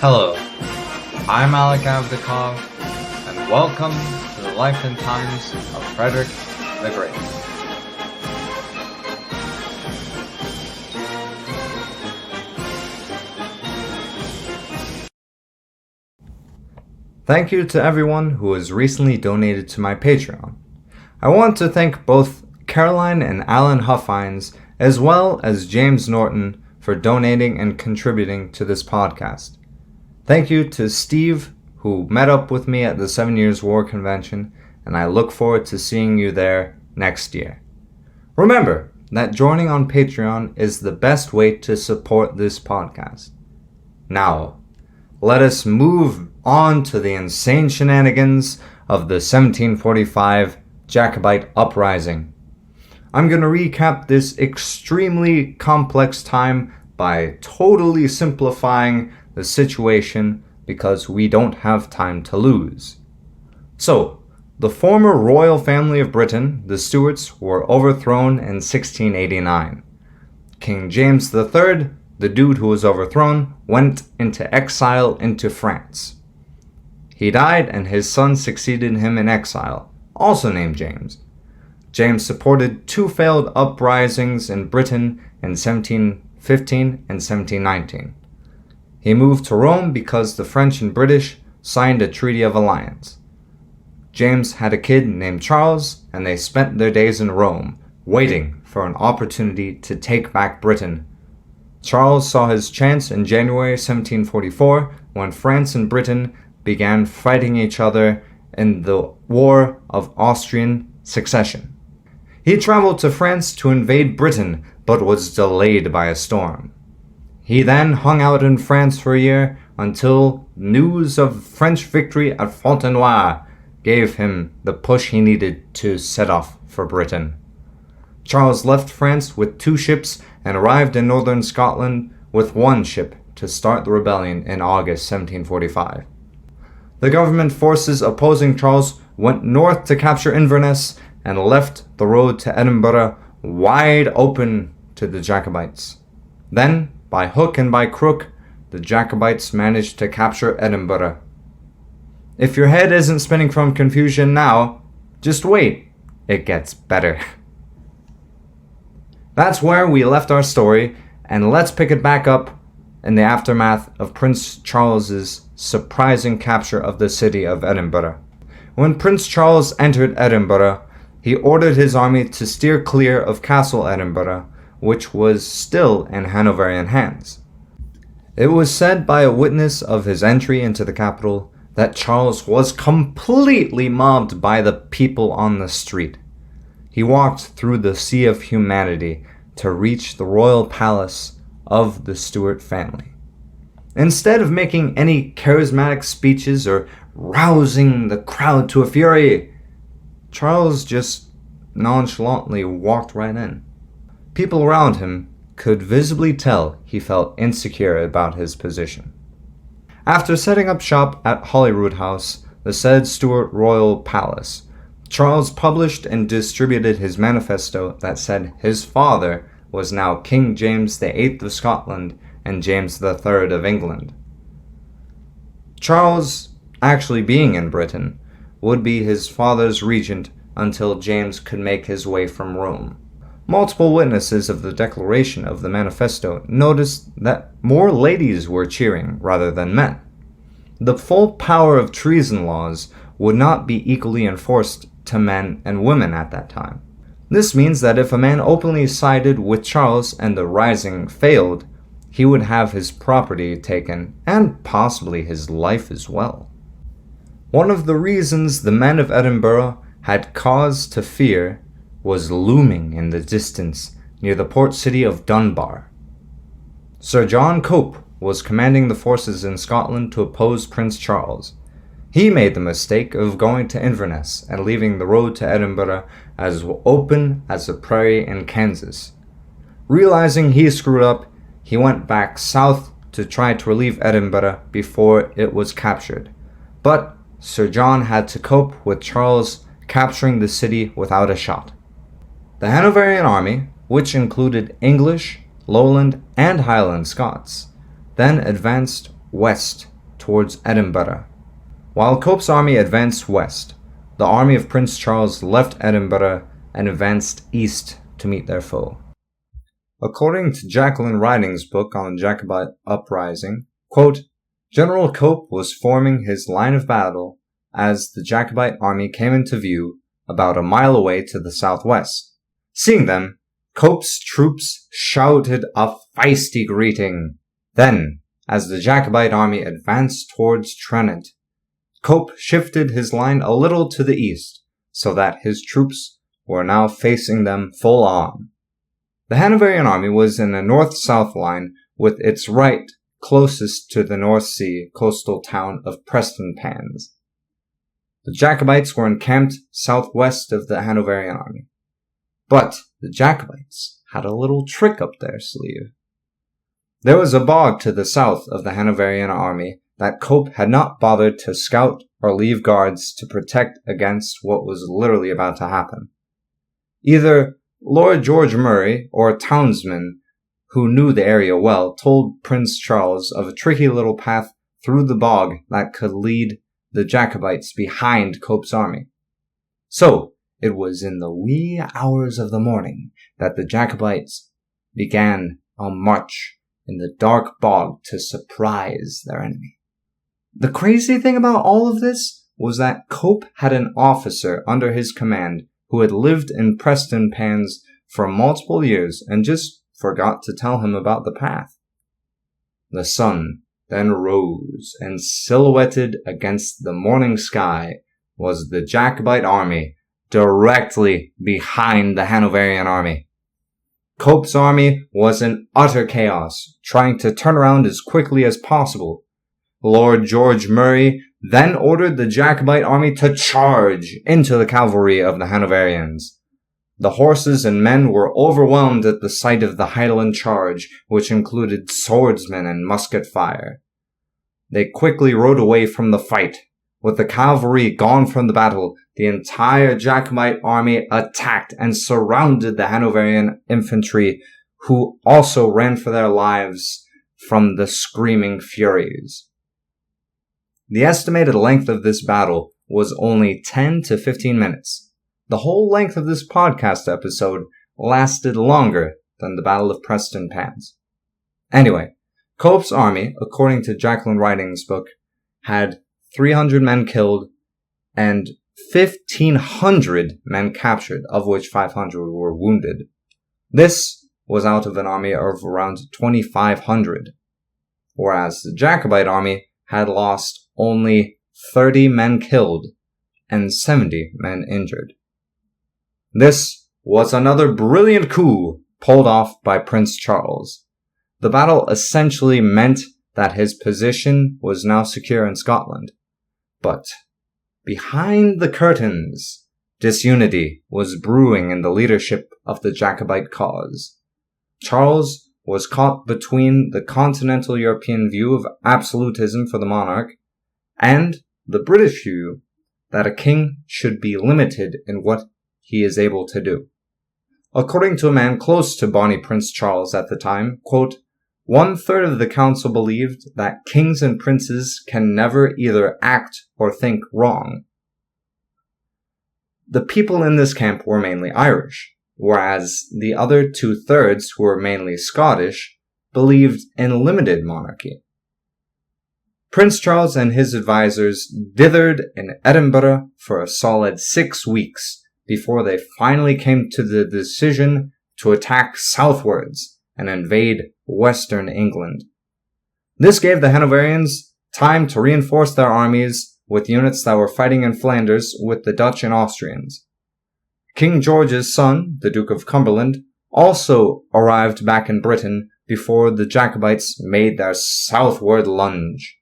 Hello, I'm Alec Avdakov, and welcome to the life and times of Frederick the Great. Thank you to everyone who has recently donated to my Patreon. I want to thank both Caroline and Alan Huffines, as well as James Norton, for donating and contributing to this podcast. Thank you to Steve, who met up with me at the 7 Years' War Convention, and I look forward to seeing you there next year. Remember that joining on Patreon is the best way to support this podcast. Now, let us move on to the insane shenanigans of the 1745 Jacobite uprising. I'm going to recap this extremely complex time by totally simplifying the situation because we don't have time to lose. So, the former royal family of Britain, the Stuarts, were overthrown in 1689. King James III, the dude who was overthrown, went into exile into France. He died and his son succeeded him in exile, also named James. James supported two failed uprisings in Britain in 1715 and 1719. He moved to Rome because the French and British signed a treaty of alliance. James had a kid named Charles, and they spent their days in Rome, waiting for an opportunity to take back Britain. Charles saw his chance in January 1744 when France and Britain began fighting each other in the War of Austrian Succession. He traveled to France to invade Britain, but was delayed by a storm. He then hung out in France for a year until news of French victory at Fontenoy gave him the push he needed to set off for Britain. Charles left France with 2 ships and arrived in northern Scotland with 1 ship to start the rebellion in August 1745. The government forces opposing Charles went north to capture Inverness and left the road to Edinburgh wide open to the Jacobites. Then, by hook and by crook, the Jacobites managed to capture Edinburgh. If your head isn't spinning from confusion now, just wait, it gets better. That's where we left our story, and let's pick it back up in the aftermath of Prince Charles's surprising capture of the city of Edinburgh. When Prince Charles entered Edinburgh, he ordered his army to steer clear of Castle Edinburgh, which was still in Hanoverian hands. It was said by a witness of his entry into the capital that Charles was completely mobbed by the people on the street. He walked through the sea of humanity to reach the royal palace of the Stuart family. Instead of making any charismatic speeches or rousing the crowd to a fury, Charles just nonchalantly walked right in. People around him could visibly tell he felt insecure about his position. After setting up shop at Holyrood House, the said Stuart royal palace, Charles published and distributed his manifesto that said his father was now King James VIII of Scotland and James III of England. Charles, actually being in Britain, would be his father's regent until James could make his way from Rome. Multiple witnesses of the declaration of the manifesto noticed that more ladies were cheering rather than men. The full power of treason laws would not be equally enforced to men and women at that time. This means that if a man openly sided with Charles and the rising failed, he would have his property taken and possibly his life as well. One of the reasons the men of Edinburgh had cause to fear was looming in the distance near the port city of Dunbar. Sir John Cope was commanding the forces in Scotland to oppose Prince Charles. He made the mistake of going to Inverness and leaving the road to Edinburgh as open as the prairie in Kansas. Realizing he screwed up, he went back south to try to relieve Edinburgh before it was captured. But Sir John had to cope with Charles capturing the city without a shot. The Hanoverian army, which included English, Lowland, and Highland Scots, then advanced west towards Edinburgh. While Cope's army advanced west, the army of Prince Charles left Edinburgh and advanced east to meet their foe. According to Jacqueline Riding's book on the Jacobite uprising, quote, General Cope was forming his line of battle as the Jacobite army came into view about a mile away to the southwest. Seeing them, Cope's troops shouted a feisty greeting. Then, as the Jacobite army advanced towards Trent, Cope shifted his line a little to the east, so that his troops were now facing them full on. The Hanoverian army was in a north-south line with its right closest to the North Sea coastal town of Prestonpans. The Jacobites were encamped southwest of the Hanoverian army. But the Jacobites had a little trick up their sleeve. There was a bog to the south of the Hanoverian army that Cope had not bothered to scout or leave guards to protect against what was literally about to happen. Either Lord George Murray or a townsman who knew the area well told Prince Charles of a tricky little path through the bog that could lead the Jacobites behind Cope's army. So, it was in the wee hours of the morning that the Jacobites began a march in the dark bog to surprise their enemy. The crazy thing about all of this was that Cope had an officer under his command who had lived in Prestonpans for multiple years and just forgot to tell him about the path. The sun then rose, and silhouetted against the morning sky was the Jacobite army directly behind the Hanoverian army. Cope's army was in utter chaos, trying to turn around as quickly as possible. Lord George Murray then ordered the Jacobite army to charge into the cavalry of the Hanoverians. The horses and men were overwhelmed at the sight of the Highland charge, which included swordsmen and musket fire. They quickly rode away from the fight. With the cavalry gone from the battle, the entire Jacobite army attacked and surrounded the Hanoverian infantry, who also ran for their lives from the screaming Furies. The estimated length of this battle was only 10 to 15 minutes. The whole length of this podcast episode lasted longer than the Battle of Prestonpans. Anyway, Cope's army, according to Jacqueline Riding's book, had 300 men killed and 1,500 men captured, of which 500 were wounded. This was out of an army of around 2,500, whereas the Jacobite army had lost only 30 men killed and 70 men injured. This was another brilliant coup pulled off by Prince Charles. The battle essentially meant that his position was now secure in Scotland. But behind the curtains, disunity was brewing in the leadership of the Jacobite cause. Charles was caught between the continental European view of absolutism for the monarch and the British view that a king should be limited in what he is able to do. According to a man close to Bonnie Prince Charles at the time, quote, 1/3 of the council believed that kings and princes can never either act or think wrong. The people in this camp were mainly Irish, whereas the other 2/3, who were mainly Scottish, believed in limited monarchy. Prince Charles and his advisors dithered in Edinburgh for a solid 6 weeks before they finally came to the decision to attack southwards and invade western England. This gave the Hanoverians time to reinforce their armies with units that were fighting in Flanders with the Dutch and Austrians. King George's son, the Duke of Cumberland, also arrived back in Britain before the Jacobites made their southward lunge.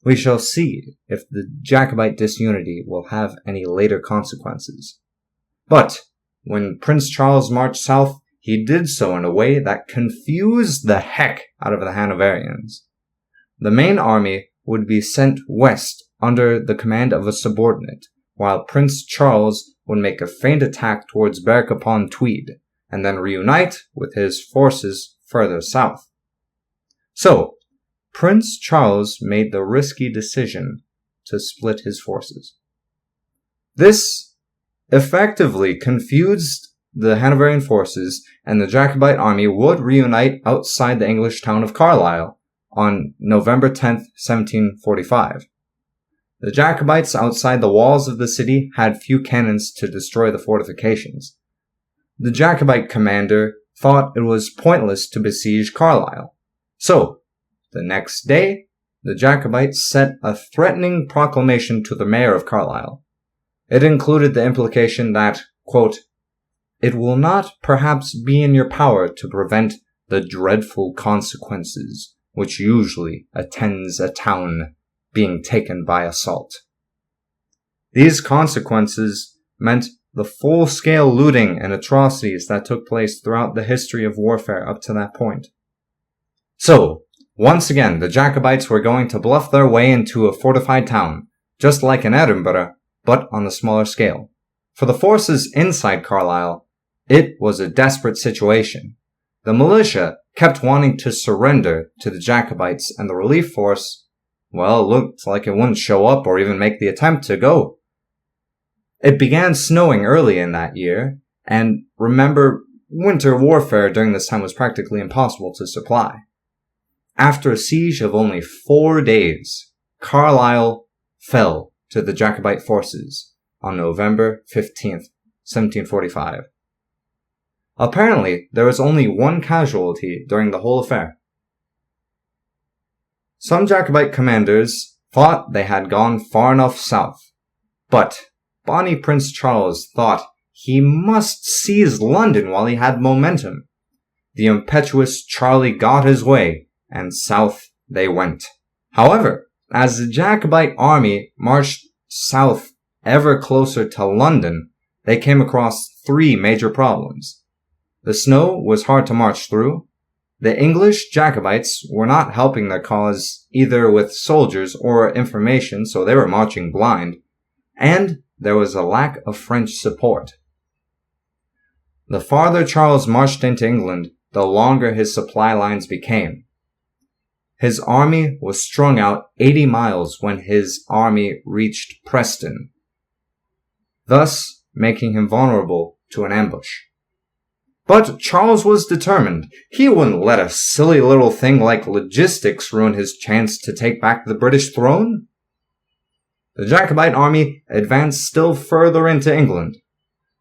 We shall see if the Jacobite disunity will have any later consequences. But when Prince Charles marched south, he did so in a way that confused the heck out of the Hanoverians. The main army would be sent west under the command of a subordinate, while Prince Charles would make a feint attack towards Berwick-upon-Tweed, and then reunite with his forces further south. So, Prince Charles made the risky decision to split his forces. This effectively confused the Hanoverian forces, and the Jacobite army would reunite outside the English town of Carlisle on November 10th, 1745. The Jacobites outside the walls of the city had few cannons to destroy the fortifications. The Jacobite commander thought it was pointless to besiege Carlisle. So, the next day, the Jacobites sent a threatening proclamation to the mayor of Carlisle. It included the implication that, quote, "It will not perhaps be in your power to prevent the dreadful consequences which usually attends a town being taken by assault." These consequences meant the full-scale looting and atrocities that took place throughout the history of warfare up to that point. So, once again, the Jacobites were going to bluff their way into a fortified town, just like in Edinburgh, but on a smaller scale. For the forces inside Carlisle, it was a desperate situation. The militia kept wanting to surrender to the Jacobites, and the relief force, well, looked like it wouldn't show up or even make the attempt to go. It began snowing early in that year, and remember, winter warfare during this time was practically impossible to supply. After a siege of only 4 days, Carlisle fell to the Jacobite forces on November 15th, 1745. Apparently, there was only one casualty during the whole affair. Some Jacobite commanders thought they had gone far enough south, but Bonnie Prince Charles thought he must seize London while he had momentum. The impetuous Charlie got his way, and south they went. However, as the Jacobite army marched south ever closer to London, they came across 3 major problems. The snow was hard to march through. The English Jacobites were not helping their cause either with soldiers or information, so they were marching blind. And there was a lack of French support. The farther Charles marched into England, the longer his supply lines became. His army was strung out 80 miles when his army reached Preston, thus making him vulnerable to an ambush. But Charles was determined. He wouldn't let a silly little thing like logistics ruin his chance to take back the British throne. The Jacobite army advanced still further into England.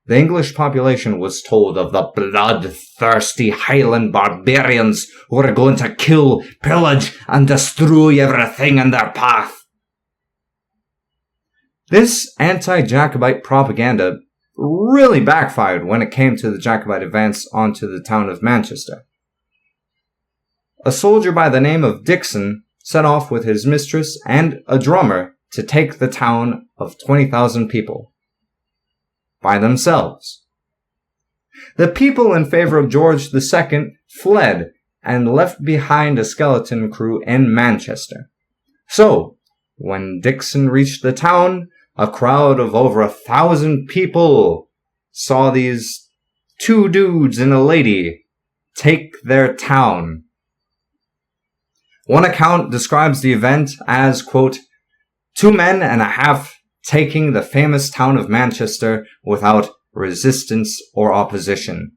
The English population was told of the bloodthirsty Highland barbarians who were going to kill, pillage, and destroy everything in their path. This anti-Jacobite propaganda really backfired when it came to the Jacobite advance onto the town of Manchester. A soldier by the name of Dixon set off with his mistress and a drummer to take the town of 20,000 people by themselves. The people in favor of George II fled and left behind a skeleton crew in Manchester. So, when Dixon reached the town, a crowd of over 1,000 people saw these 2 dudes and a lady take their town. One account describes the event as, quote, 2 men and a half taking the famous town of Manchester without resistance or opposition.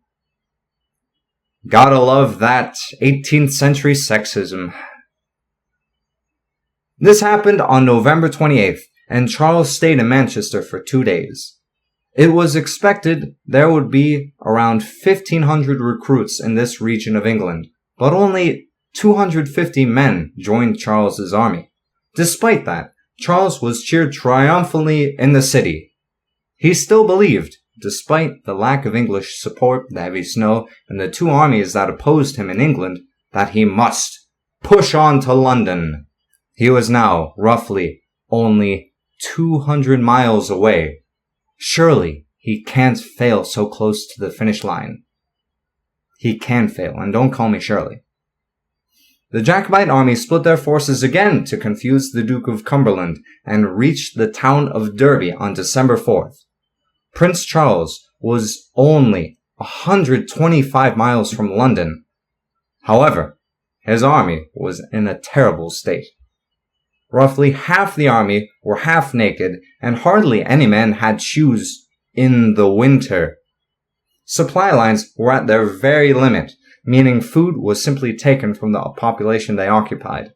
Gotta love that 18th century sexism. This happened on November 28th, and Charles stayed in Manchester for 2 days. It was expected there would be around 1,500 recruits in this region of England, but only 250 men joined Charles's army. Despite that, Charles was cheered triumphantly in the city. He still believed, despite the lack of English support, the heavy snow, and the 2 armies that opposed him in England, that he must push on to London. He was now, roughly, only 200 miles away. Surely, he can't fail so close to the finish line. He can fail, and don't call me Shirley. The Jacobite army split their forces again to confuse the Duke of Cumberland and reached the town of Derby on December 4th. Prince Charles was only 125 miles from London. However, his army was in a terrible state. Roughly half the army were half naked, and hardly any man had shoes in the winter. Supply lines were at their very limit, meaning food was simply taken from the population they occupied.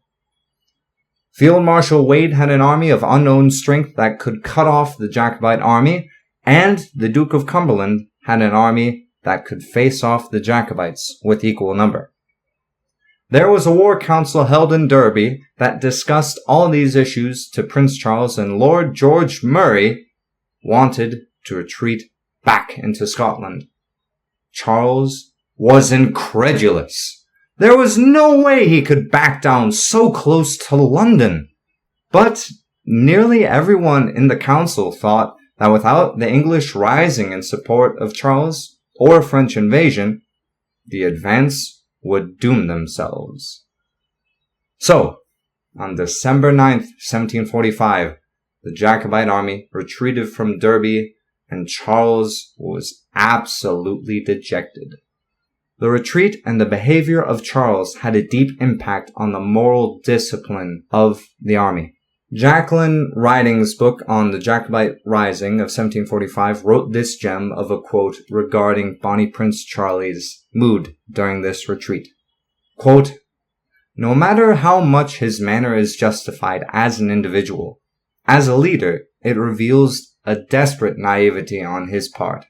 Field Marshal Wade had an army of unknown strength that could cut off the Jacobite army, and the Duke of Cumberland had an army that could face off the Jacobites with equal number. There was a war council held in Derby that discussed all these issues to Prince Charles, and Lord George Murray wanted to retreat back into Scotland. Charles was incredulous. There was no way he could back down so close to London. But nearly everyone in the council thought that without the English rising in support of Charles or French invasion, the advance would doom themselves. So, on December 9th, 1745, the Jacobite army retreated from Derby, and Charles was absolutely dejected. The retreat and the behavior of Charles had a deep impact on the moral discipline of the army. Jacqueline Riding's book on the Jacobite Rising of 1745 wrote this gem of a quote regarding Bonnie Prince Charlie's mood during this retreat. Quote, "No matter how much his manner is justified as an individual, as a leader, it reveals a desperate naivety on his part.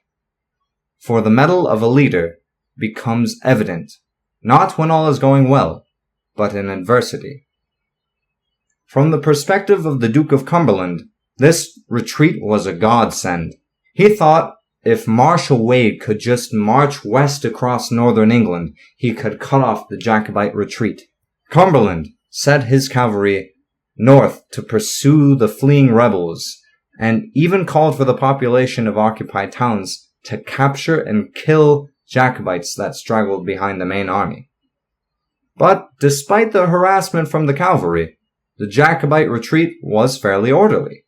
For the mettle of a leader becomes evident, not when all is going well, but in adversity." From the perspective of the Duke of Cumberland, this retreat was a godsend. He thought if Marshal Wade could just march west across northern England, he could cut off the Jacobite retreat. Cumberland set his cavalry north to pursue the fleeing rebels, and even called for the population of occupied towns to capture and kill Jacobites that straggled behind the main army. But despite the harassment from the cavalry, the Jacobite retreat was fairly orderly.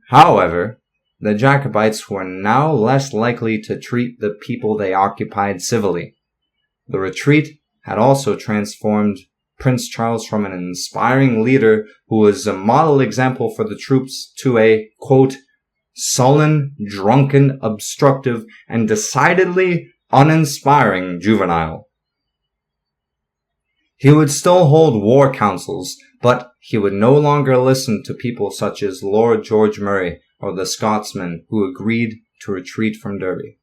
However, the Jacobites were now less likely to treat the people they occupied civilly. The retreat had also transformed Prince Charles from an inspiring leader who was a model example for the troops to a, quote, sullen, drunken, obstructive, and decidedly uninspiring juvenile. He would still hold war councils, but he would no longer listen to people such as Lord George Murray or the Scotsmen who agreed to retreat from Derby.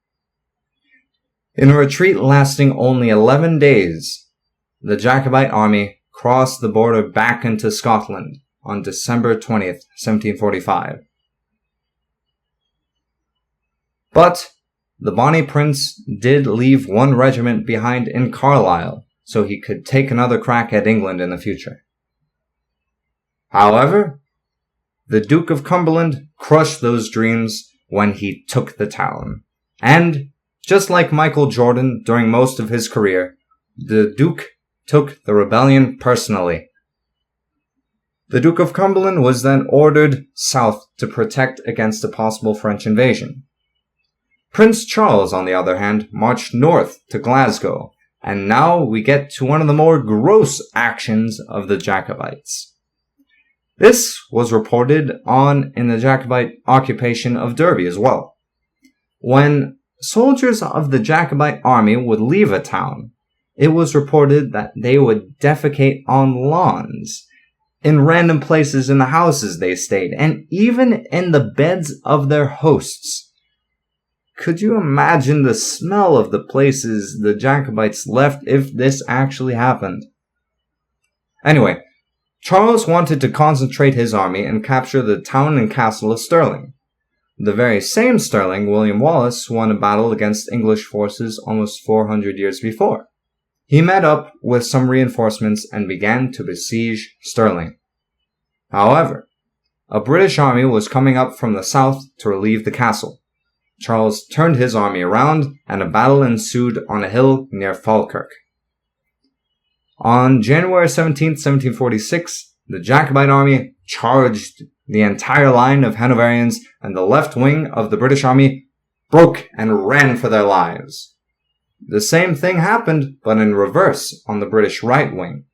In a retreat lasting only 11 days, the Jacobite army crossed the border back into Scotland on December 20th, 1745. But the Bonnie Prince did leave one regiment behind in Carlisle, so he could take another crack at England in the future. However, the Duke of Cumberland crushed those dreams when he took the town. And, just like Michael Jordan during most of his career, the Duke took the rebellion personally. The Duke of Cumberland was then ordered south to protect against a possible French invasion. Prince Charles, on the other hand, marched north to Glasgow, and now we get to one of the more gross actions of the Jacobites. This was reported on in the Jacobite occupation of Derby as well. When soldiers of the Jacobite army would leave a town, it was reported that they would defecate on lawns, in random places in the houses they stayed, and even in the beds of their hosts. Could you imagine the smell of the places the Jacobites left if this actually happened? Anyway, Charles wanted to concentrate his army and capture the town and castle of Stirling. The very same Stirling William Wallace won a battle against English forces almost 400 years before. He met up with some reinforcements and began to besiege Stirling. However, a British army was coming up from the south to relieve the castle. Charles turned his army around, and a battle ensued on a hill near Falkirk. On January 17, 1746, the Jacobite army charged the entire line of Hanoverians, and the left wing of the British army broke and ran for their lives. the same thing happened, but in reverse on the British right wing.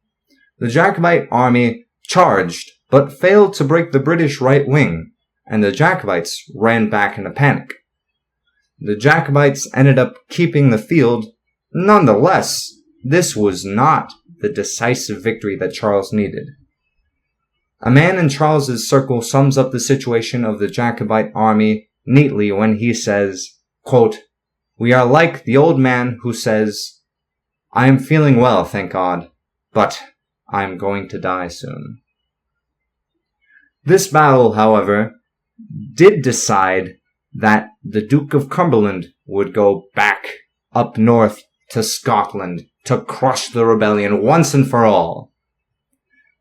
The Jacobite army charged, but failed to break the British right wing, and the Jacobites ran back in a panic. The Jacobites ended up keeping the field. Nonetheless, this was not the decisive victory that Charles needed. A man in Charles's circle sums up the situation of the Jacobite army neatly when he says, quote, "We are like the old man who says, 'I am feeling well, thank God, but I am going to die soon.'" This battle, however, did decide that the Duke of Cumberland would go back up north to Scotland to crush the rebellion once and for all.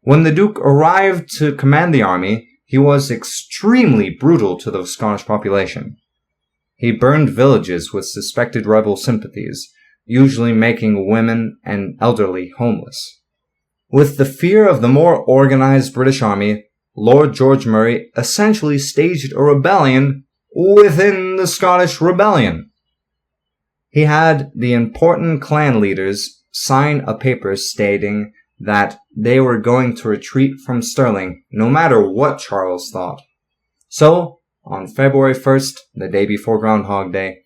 When the Duke arrived to command the army, he was extremely brutal to the Scottish population. He burned villages with suspected rebel sympathies, usually making women and elderly homeless. With the fear of the more organized British army, Lord George Murray essentially staged a rebellion within the Scottish Rebellion. He had the important clan leaders sign a paper stating that they were going to retreat from Stirling no matter what Charles thought. So, on February 1st, the day before Groundhog Day,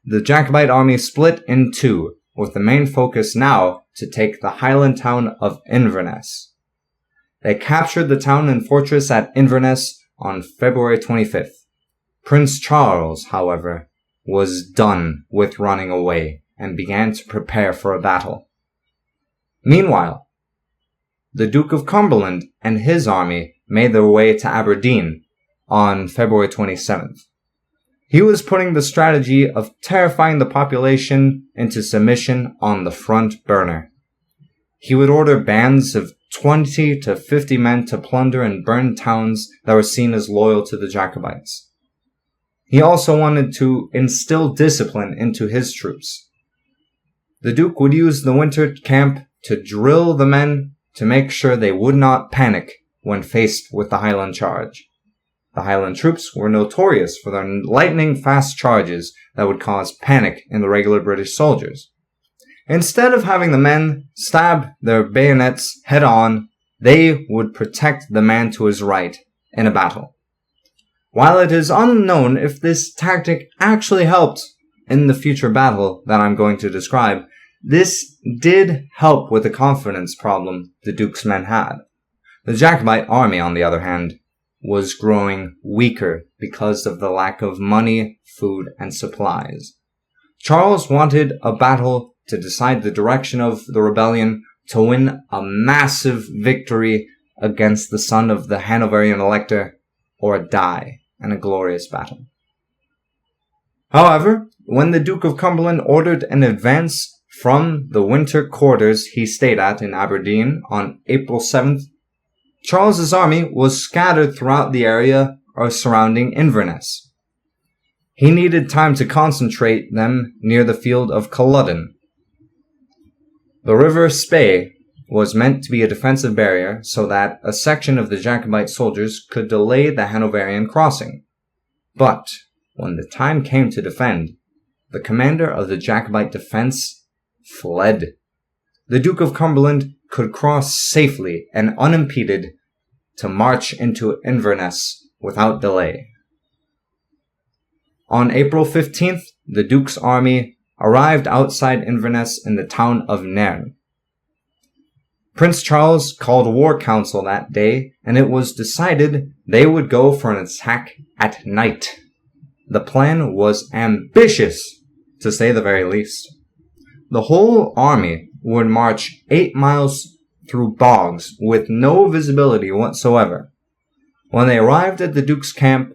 the Jacobite army split in two, with the main focus now to take the Highland town of Inverness. They captured the town and fortress at Inverness on February 25th. Prince Charles, however, was done with running away and began to prepare for a battle. Meanwhile, the Duke of Cumberland and his army made their way to Aberdeen on February 27th. He was putting the strategy of terrifying the population into submission on the front burner. He would order bands of 20 to 50 men to plunder and burn towns that were seen as loyal to the Jacobites. He also wanted to instill discipline into his troops. The Duke would use the winter camp to drill the men to make sure they would not panic when faced with the Highland charge. The Highland troops were notorious for their lightning-fast charges that would cause panic in the regular British soldiers. Instead of having the men stab their bayonets head-on, they would protect the man to his right in a battle. While it is unknown if this tactic actually helped in the future battle that I'm going to describe, this did help with the confidence problem the Duke's men had. The Jacobite army, on the other hand, was growing weaker because of the lack of money, food, and supplies. Charles wanted a battle to decide the direction of the rebellion, to win a massive victory against the son of the Hanoverian elector, or die in a glorious battle. However, when the Duke of Cumberland ordered an advance from the winter quarters he stayed at in Aberdeen on April 7th, Charles's army was scattered throughout the area surrounding Inverness. He needed time to concentrate them near the field of Culloden. The River Spey was meant to be a defensive barrier so that a section of the Jacobite soldiers could delay the Hanoverian crossing. But when the time came to defend, the commander of the Jacobite defense fled. The Duke of Cumberland could cross safely and unimpeded to march into Inverness without delay. On April 15th, the Duke's army arrived outside Inverness in the town of Nairn. Prince Charles called a war council that day, and it was decided they would go for an attack at night. The plan was ambitious, to say the very least. The whole army would march 8 miles through bogs with no visibility whatsoever. When they arrived at the Duke's camp,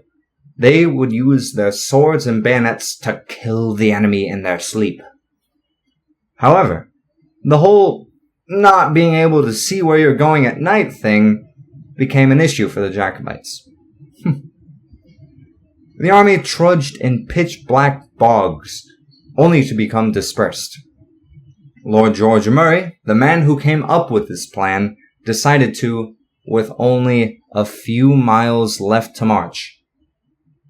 they would use their swords and bayonets to kill the enemy in their sleep. However, the whole not being able to see where you're going at night thing became an issue for the Jacobites. The army trudged in pitch-black bogs, only to become dispersed. Lord George Murray, the man who came up with this plan, decided to, with only a few miles left to march,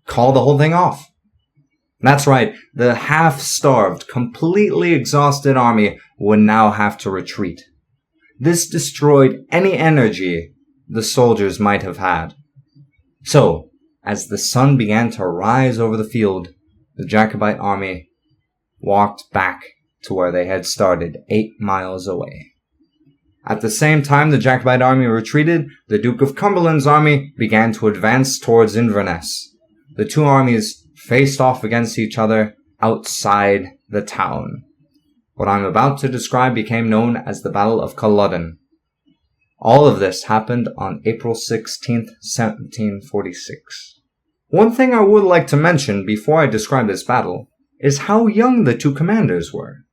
call the whole thing off. That's right, the half-starved, completely exhausted army would now have to retreat. This destroyed any energy the soldiers might have had. So, as the sun began to rise over the field, the Jacobite army walked back to where they had started, 8 miles away. At the same time the Jacobite army retreated, the Duke of Cumberland's army began to advance towards Inverness. The two armies faced off against each other outside the town. What I'm about to describe became known as the Battle of Culloden. All of this happened on April 16th, 1746. One thing I would like to mention before I describe this battle is how young the two commanders were.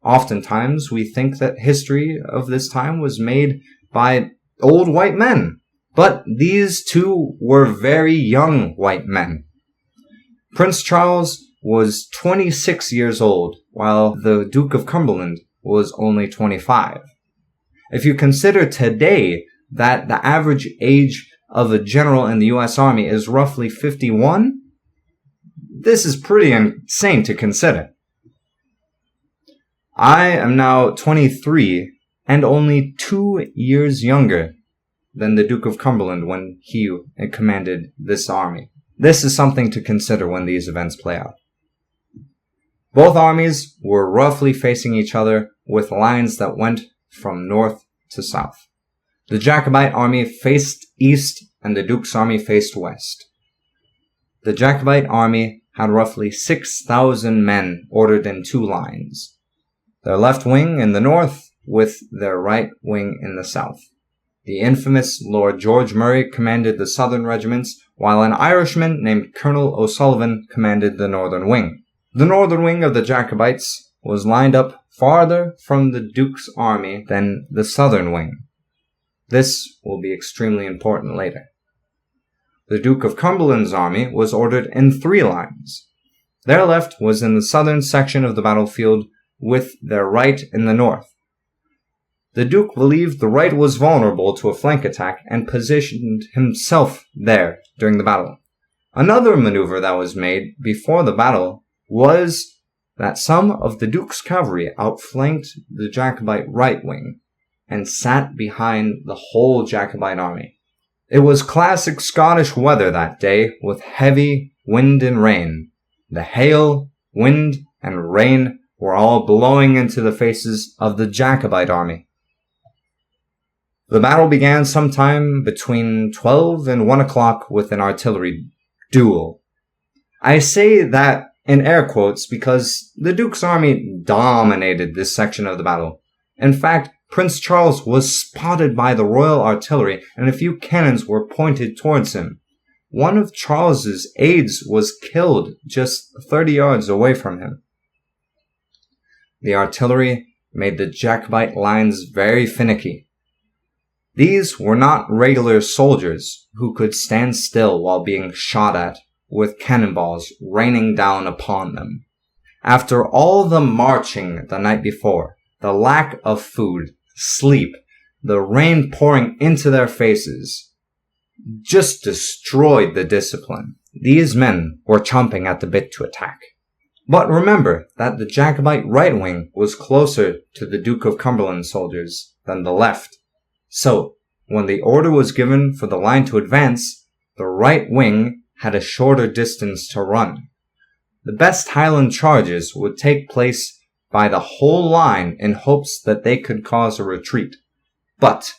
Oftentimes, we think that history of this time was made by old white men, but these two were very young white men. Prince Charles was 26 years old, while the Duke of Cumberland was only 25. If you consider today that the average age of a general in the U.S. Army is roughly 51, this is pretty insane to consider. I am now 23 and only 2 years younger than the Duke of Cumberland when he commanded this army. This is something to consider when these events play out. Both armies were roughly facing each other with lines that went from north to south. The Jacobite army faced east and the Duke's army faced west. The Jacobite army had roughly 6,000 men ordered in two lines, their left wing in the north with their right wing in the south. The infamous Lord George Murray commanded the southern regiments, while an Irishman named Colonel O'Sullivan commanded the northern wing. The northern wing of the Jacobites was lined up farther from the Duke's army than the southern wing. This will be extremely important later. The Duke of Cumberland's army was ordered in 3 lines. Their left was in the southern section of the battlefield, with their right in the north. The Duke believed the right was vulnerable to a flank attack and positioned himself there during the battle. Another maneuver that was made before the battle was that some of the Duke's cavalry outflanked the Jacobite right wing and sat behind the whole Jacobite army. It was classic Scottish weather that day with heavy wind and rain. The hail, wind, and rain were all blowing into the faces of the Jacobite army. The battle began sometime between 12 and 1 o'clock with an artillery duel. I say that in air quotes because the Duke's army dominated this section of the battle. In fact, Prince Charles was spotted by the Royal Artillery and a few cannons were pointed towards him. One of Charles's aides was killed just 30 yards away from him. The artillery made the Jacobite lines very finicky. These were not regular soldiers who could stand still while being shot at with cannonballs raining down upon them. After all the marching the night before, the lack of food, sleep, the rain pouring into their faces, just destroyed the discipline. These men were chomping at the bit to attack. But remember that the Jacobite right wing was closer to the Duke of Cumberland soldiers than the left. So, when the order was given for the line to advance, the right wing had a shorter distance to run. The best Highland charges would take place by the whole line in hopes that they could cause a retreat. But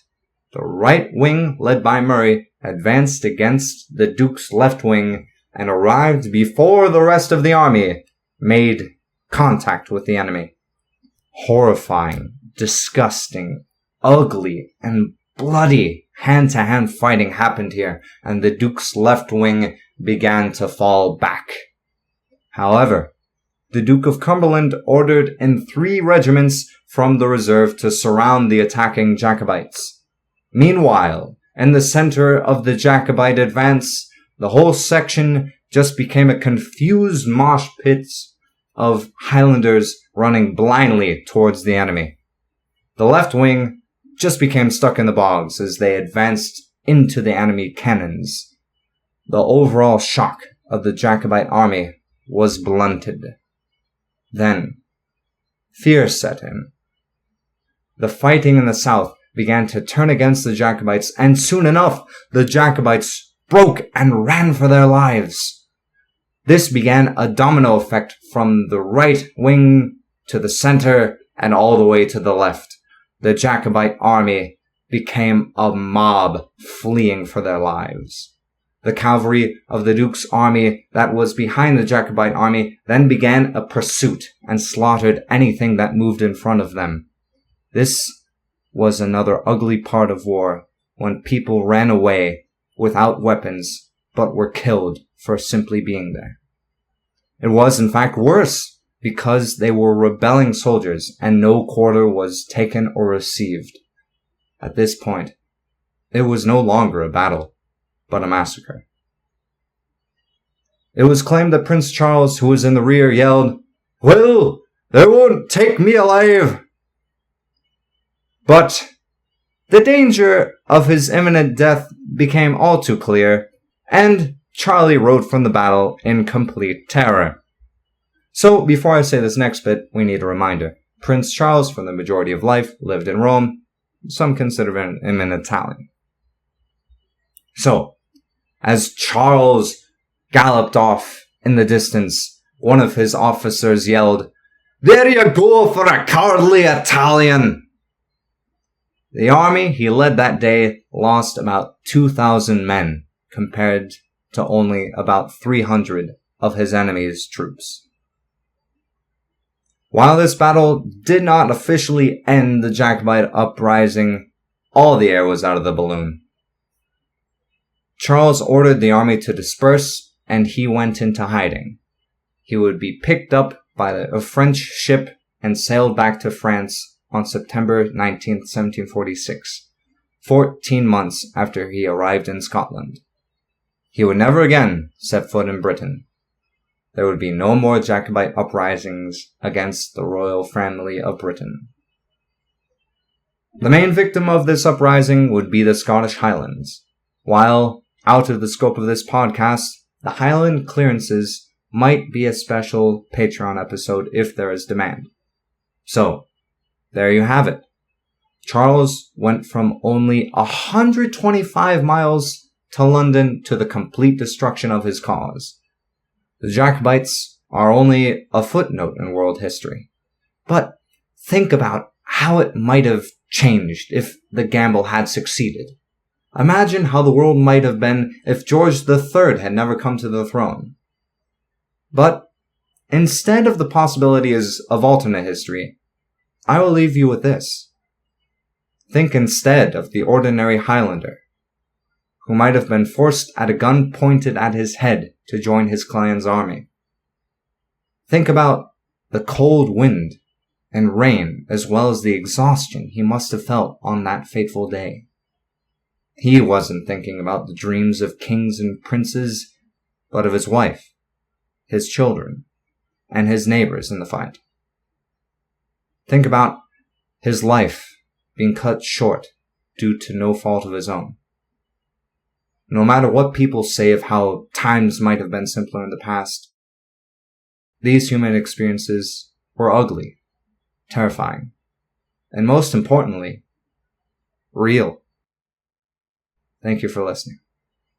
the right wing, led by Murray, advanced against the Duke's left wing and arrived before the rest of the army made contact with the enemy. Horrifying, disgusting, ugly, and bloody hand-to-hand fighting happened here, and the Duke's left wing began to fall back. However, the Duke of Cumberland ordered in 3 regiments from the reserve to surround the attacking Jacobites. Meanwhile, in the center of the Jacobite advance, the whole section just became a confused mosh pit of Highlanders running blindly towards the enemy. The left wing just became stuck in the bogs as they advanced into the enemy cannons. The overall shock of the Jacobite army was blunted. Then, fear set in. The fighting in the south began to turn against the Jacobites, and soon enough, the Jacobites broke and ran for their lives. This began a domino effect from the right wing to the center and all the way to the left. The Jacobite army became a mob fleeing for their lives. The cavalry of the Duke's army that was behind the Jacobite army then began a pursuit and slaughtered anything that moved in front of them. This was another ugly part of war, when people ran away without weapons but were killed for simply being there. It was in fact worse, because they were rebelling soldiers and no quarter was taken or received. At this point, it was no longer a battle, but a massacre. It was claimed that Prince Charles, who was in the rear, yelled, "Well, they won't take me alive!" But the danger of his imminent death became all too clear, and Charlie rode from the battle in complete terror. So, before I say this next bit, we need a reminder. Prince Charles, for the majority of life, lived in Rome. Some consider him an Italian. So, as Charles galloped off in the distance, one of his officers yelled, "There you go for a cowardly Italian!" The army he led that day lost about 2,000 men, compared to only about 300 of his enemy's troops. While this battle did not officially end the Jacobite uprising, all the air was out of the balloon. Charles ordered the army to disperse, and he went into hiding. He would be picked up by a French ship and sailed back to France on September 19, 1746, 14 months after he arrived in Scotland. He would never again set foot in Britain. There would be no more Jacobite uprisings against the royal family of Britain. The main victim of this uprising would be the Scottish Highlands. While out of the scope of this podcast, the Highland clearances might be a special Patreon episode if there is demand. So, there you have it. Charles went from only 125 miles to London to the complete destruction of his cause. The Jacobites are only a footnote in world history. But think about how it might have changed if the gamble had succeeded. Imagine how the world might have been if George III had never come to the throne. But instead of the possibilities of alternate history, I will leave you with this. Think instead of the ordinary Highlander, who might have been forced at a gun pointed at his head to join his clan's army. Think about the cold wind and rain, as well as the exhaustion he must have felt on that fateful day. He wasn't thinking about the dreams of kings and princes, but of his wife, his children, and his neighbors in the fight. Think about his life being cut short due to no fault of his own. No matter what people say of how times might have been simpler in the past, these human experiences were ugly, terrifying, and most importantly, real. Thank you for listening.